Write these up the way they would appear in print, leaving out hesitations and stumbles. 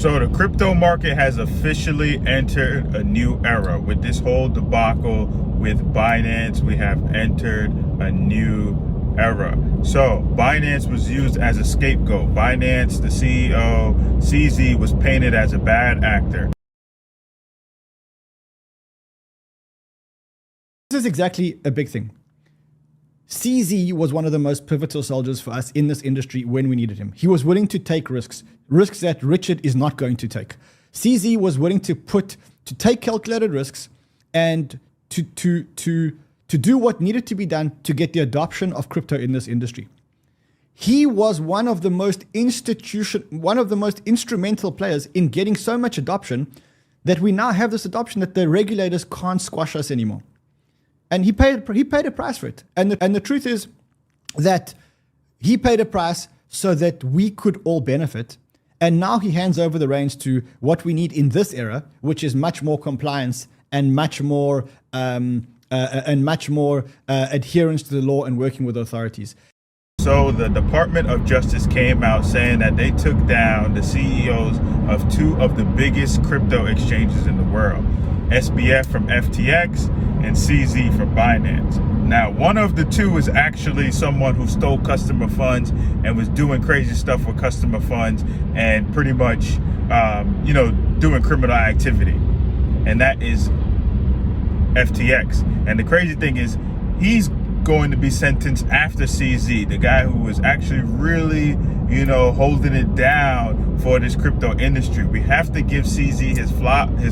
So the crypto market has officially entered a new era. With this whole debacle with Binance, we have entered a new era. So Binance was used as a scapegoat. Binance, the CEO, CZ, was painted as a bad actor. This is exactly a big thing. CZ was one of the most pivotal soldiers for us in this industry when we needed him. He was willing to take risks that Richard is not going to take. CZ was willing to take calculated risks and to do what needed to be done to get the adoption of crypto in this industry. He was one of the most instrumental players in getting so much adoption that we now have this adoption that the regulators can't squash us anymore. And he paid a price for it. And the truth is that he paid a price so that we could all benefit. And now he hands over the reins to what we need in this era, which is much more compliance and much more adherence to the law and working with authorities. So the Department of Justice came out saying that they took down the CEOs of two of the biggest crypto exchanges in the world, SBF from FTX and CZ from Binance. Now, one of the two is actually someone who stole customer funds and was doing crazy stuff with customer funds and pretty much, doing criminal activity. And that is FTX. And the crazy thing is he's going to be sentenced after CZ, the guy who was actually really, holding it down for this crypto industry. We have to give CZ his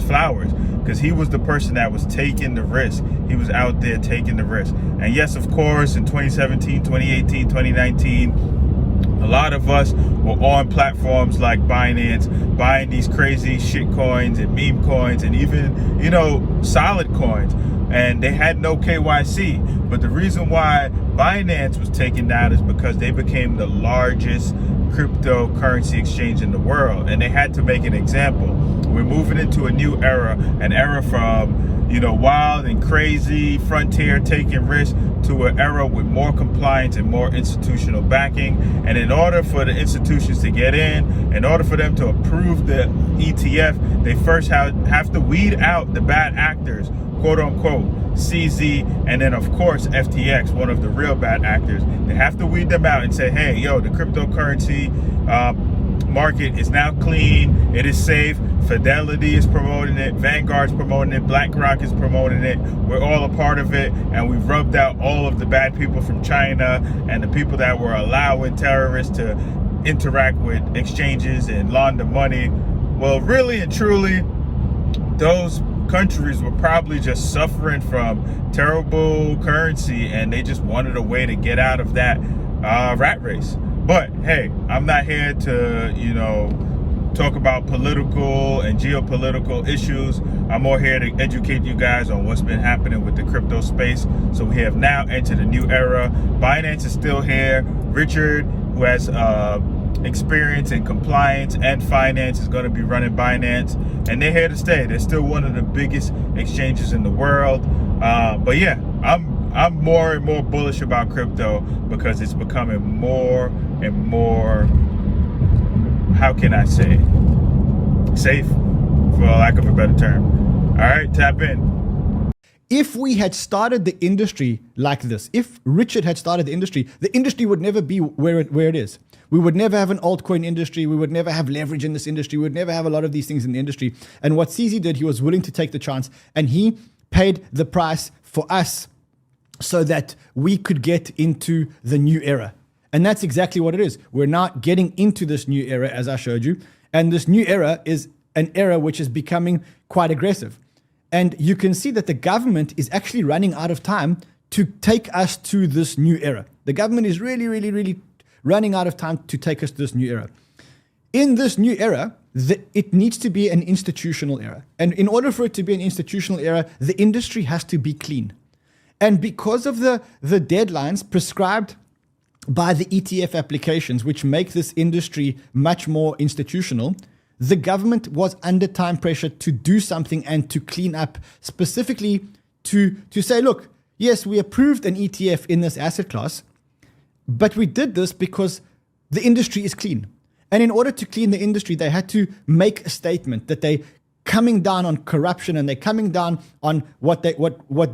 flowers, because he was the person that was taking the risk. He was out there taking the risk. And yes, of course, in 2017, 2018, 2019, a lot of us were on platforms like Binance buying these crazy shit coins and meme coins and even, solid coins. And they had no KYC. But the reason why Binance was taken down is because they became the largest cryptocurrency exchange in the world. And they had to make an example. We're moving into a new era, an era from, wild and crazy, frontier taking risks, to an era with more compliance and more institutional backing. And in order for the institutions to get in order for them to approve the ETF, they first have to weed out the bad actors, quote unquote, CZ, and then of course FTX, one of the real bad actors. They have to weed them out and say, hey, the cryptocurrency market is now clean, it is safe. Fidelity is promoting it, Vanguard's promoting it, BlackRock is promoting it. We're all a part of it, and we've rubbed out all of the bad people from China and the people that were allowing terrorists to interact with exchanges and launder money. Well, really and truly, those countries were probably just suffering from terrible currency, and they just wanted a way to get out of that rat race. But hey, I'm not here to, talk about political and geopolitical issues. I'm more here to educate you guys on what's been happening with the crypto space. So we have now entered a new era. Binance is still here. Richard, who has experience in compliance and finance, is going to be running Binance, and they're here to stay. They're still one of the biggest exchanges in the world. But yeah, I'm more and more bullish about crypto because it's becoming more and more, how can I say, safe, for lack of a better term. All right, tap in. If we had started the industry like this, if Richard had started the industry would never be where it is. We would never have an altcoin industry. We would never have leverage in this industry. We would never have a lot of these things in the industry. And what CZ did, he was willing to take the chance, and he paid the price for us so that we could get into the new era. And that's exactly what it is. We're now getting into this new era, as I showed you. And this new era is an era which is becoming quite aggressive. And you can see that the government is actually running out of time to take us to this new era. The government is really, really, really running out of time to take us to this new era. In this new era, it needs to be an institutional era. And in order for it to be an institutional era, the industry has to be clean. And because of the deadlines prescribed by the ETF applications, which make this industry much more institutional, the government was under time pressure to do something and to clean up, specifically to say, look, yes, we approved an ETF in this asset class, but we did this because the industry is clean. And in order to clean the industry, they had to make a statement that they coming down on corruption and they're coming down on what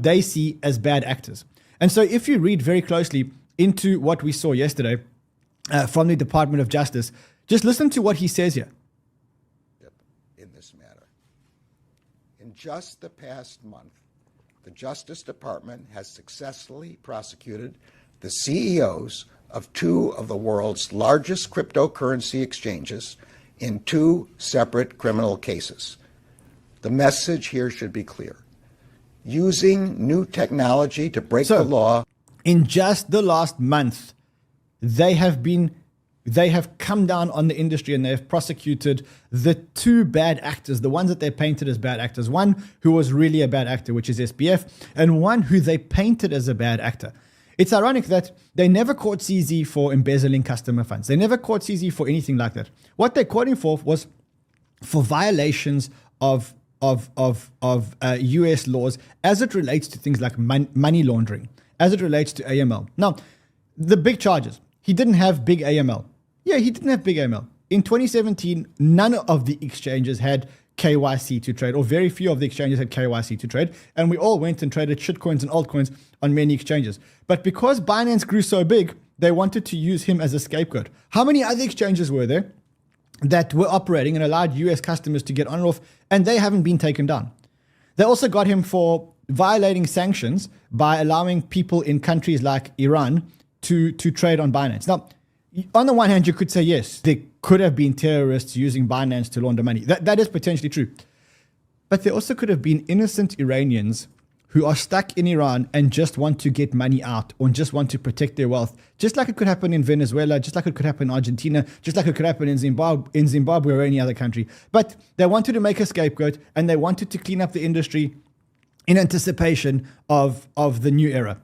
they see as bad actors. And so if you read very closely into what we saw yesterday from the Department of Justice, just listen to what he says here. In this matter. In just the past month, the Justice Department has successfully prosecuted the CEOs of two of the world's largest cryptocurrency exchanges in two separate criminal cases. The message here should be clear. Using new technology to break the law. In just the last month, they have come down on the industry and they have prosecuted the two bad actors, the ones that they painted as bad actors. One who was really a bad actor, which is SBF, and one who they painted as a bad actor. It's ironic that they never caught CZ for embezzling customer funds. They never caught CZ for anything like that. What they caught him for was for violations of US laws as it relates to things like money laundering, as it relates to AML. Now, the big charges. He didn't have big AML. Yeah, he didn't have big AML. In 2017, none of the exchanges had KYC to trade, or very few of the exchanges had KYC to trade, and we all went and traded shitcoins and altcoins on many exchanges. But because Binance grew so big, they wanted to use him as a scapegoat. How many other exchanges were there that were operating and allowed US customers to get on and off, and they haven't been taken down? They also got him for violating sanctions by allowing people in countries like Iran to trade on Binance. Now, on the one hand, you could say, yes, there could have been terrorists using Binance to launder money. That is potentially true. But there also could have been innocent Iranians who are stuck in Iran and just want to get money out or just want to protect their wealth, just like it could happen in Venezuela, just like it could happen in Argentina, just like it could happen in Zimbabwe or any other country. But they wanted to make a scapegoat and they wanted to clean up the industry in anticipation of the new era.